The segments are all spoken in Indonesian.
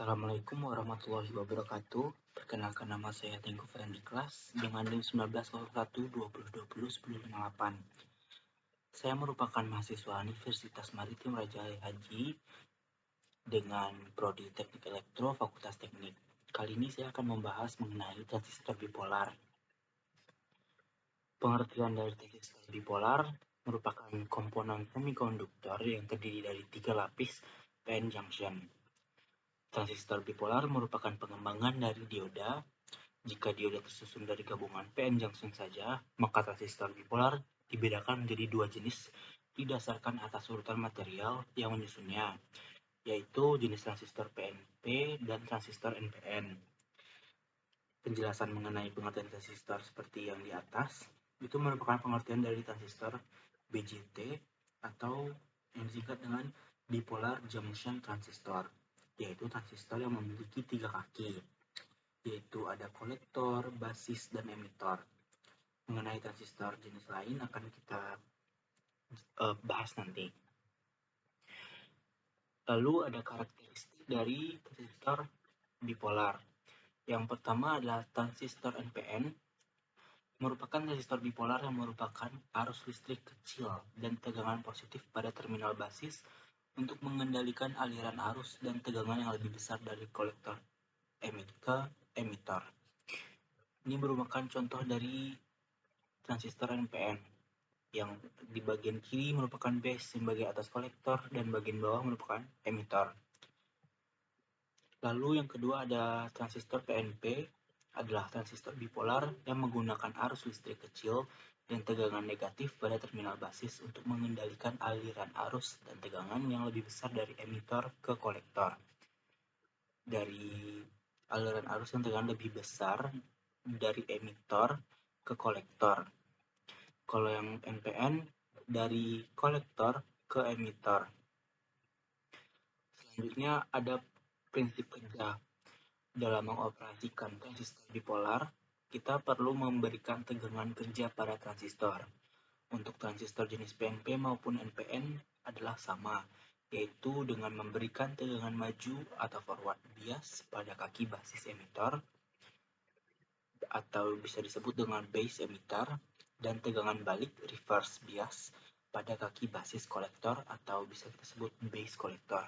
Assalamualaikum warahmatullahi wabarakatuh. Perkenalkan, nama saya Tengku Fendi Kelas dengan NIM 1901 2020 1058. Saya merupakan mahasiswa Universitas Maritim Raja Ali Haji dengan Prodi Teknik Elektro Fakultas Teknik. Kali ini saya akan membahas mengenai transistor bipolar. Pengertian dari transistor bipolar merupakan komponen semikonduktor yang terdiri dari 3 lapis PN junction. Transistor bipolar merupakan pengembangan dari dioda. Jika dioda tersusun dari gabungan PN junction saja, maka transistor bipolar dibedakan menjadi dua jenis didasarkan atas urutan material yang menyusunnya, yaitu jenis transistor PNP dan transistor NPN. Penjelasan mengenai pengertian transistor seperti yang di atas itu merupakan pengertian dari transistor BJT atau yang disingkat dengan bipolar junction transistor, yaitu transistor yang memiliki 3 kaki, yaitu ada kolektor, basis, dan emitor. Mengenai transistor jenis lain akan kita bahas nanti. Lalu ada karakteristik dari transistor bipolar. Yang pertama adalah transistor NPN, merupakan transistor bipolar yang merupakan arus listrik kecil dan tegangan positif pada terminal basis untuk mengendalikan aliran arus dan tegangan yang lebih besar dari kolektor ke emitor. Ini merupakan contoh dari transistor NPN, yang di bagian kiri merupakan base, yang bagian atas kolektor, dan bagian bawah merupakan emitor. Lalu yang kedua ada transistor PNP, adalah transistor bipolar yang menggunakan arus listrik kecil dan tegangan negatif pada terminal basis untuk mengendalikan aliran arus dan tegangan yang lebih besar dari emitor ke kolektor. Dari aliran arus dan tegangan lebih besar dari emitor ke kolektor. Kalau yang NPN dari kolektor ke emitor. Selanjutnya ada prinsip kerja. Dalam mengoperasikan transistor bipolar, kita perlu memberikan tegangan kerja pada transistor. Untuk transistor jenis PNP maupun NPN adalah sama, yaitu dengan memberikan tegangan maju atau forward bias pada kaki basis emitor, atau bisa disebut dengan base emitter, dan tegangan balik reverse bias pada kaki basis kolektor atau bisa kita sebut base kolektor.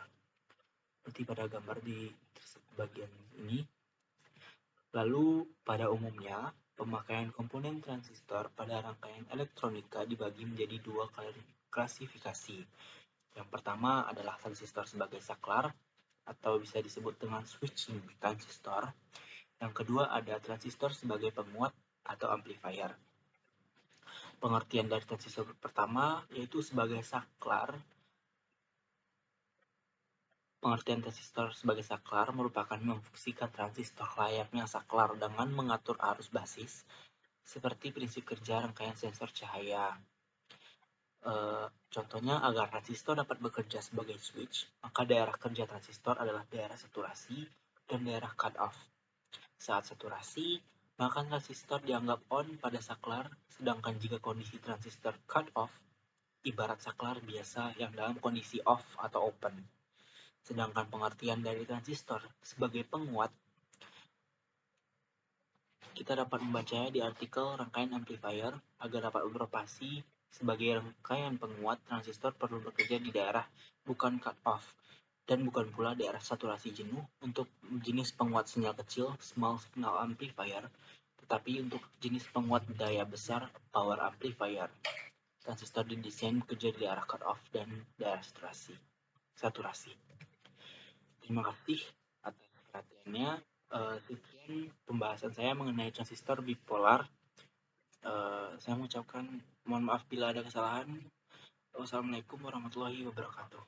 Seperti pada gambar di bagian ini. Lalu pada umumnya, pemakaian komponen transistor pada rangkaian elektronika dibagi menjadi dua klasifikasi. Yang pertama adalah transistor sebagai saklar atau bisa disebut dengan switching transistor. Yang kedua ada transistor sebagai penguat atau amplifier. Pengertian dari transistor pertama yaitu sebagai saklar. Pengertian transistor sebagai saklar merupakan memfungsikan transistor layaknya saklar dengan mengatur arus basis, seperti prinsip kerja rangkaian sensor cahaya. Contohnya, agar transistor dapat bekerja sebagai switch, maka daerah kerja transistor adalah daerah saturasi dan daerah cut-off. Saat saturasi, maka transistor dianggap on pada saklar, sedangkan jika kondisi transistor cut-off, ibarat saklar biasa yang dalam kondisi off atau open. Sedangkan pengertian dari transistor sebagai penguat, kita dapat membacanya di artikel rangkaian amplifier. Agar dapat beroperasi sebagai rangkaian penguat, transistor perlu bekerja di daerah bukan cut-off dan bukan pula daerah saturasi jenuh untuk jenis penguat sinyal kecil small signal amplifier, tetapi untuk jenis penguat daya besar power amplifier, transistor didesain bekerja di daerah cut-off dan daerah saturasi. Terima kasih atas perhatiannya. Sekian pembahasan saya mengenai transistor bipolar. Saya mengucapkan mohon maaf bila ada kesalahan. Wassalamualaikum warahmatullahi wabarakatuh.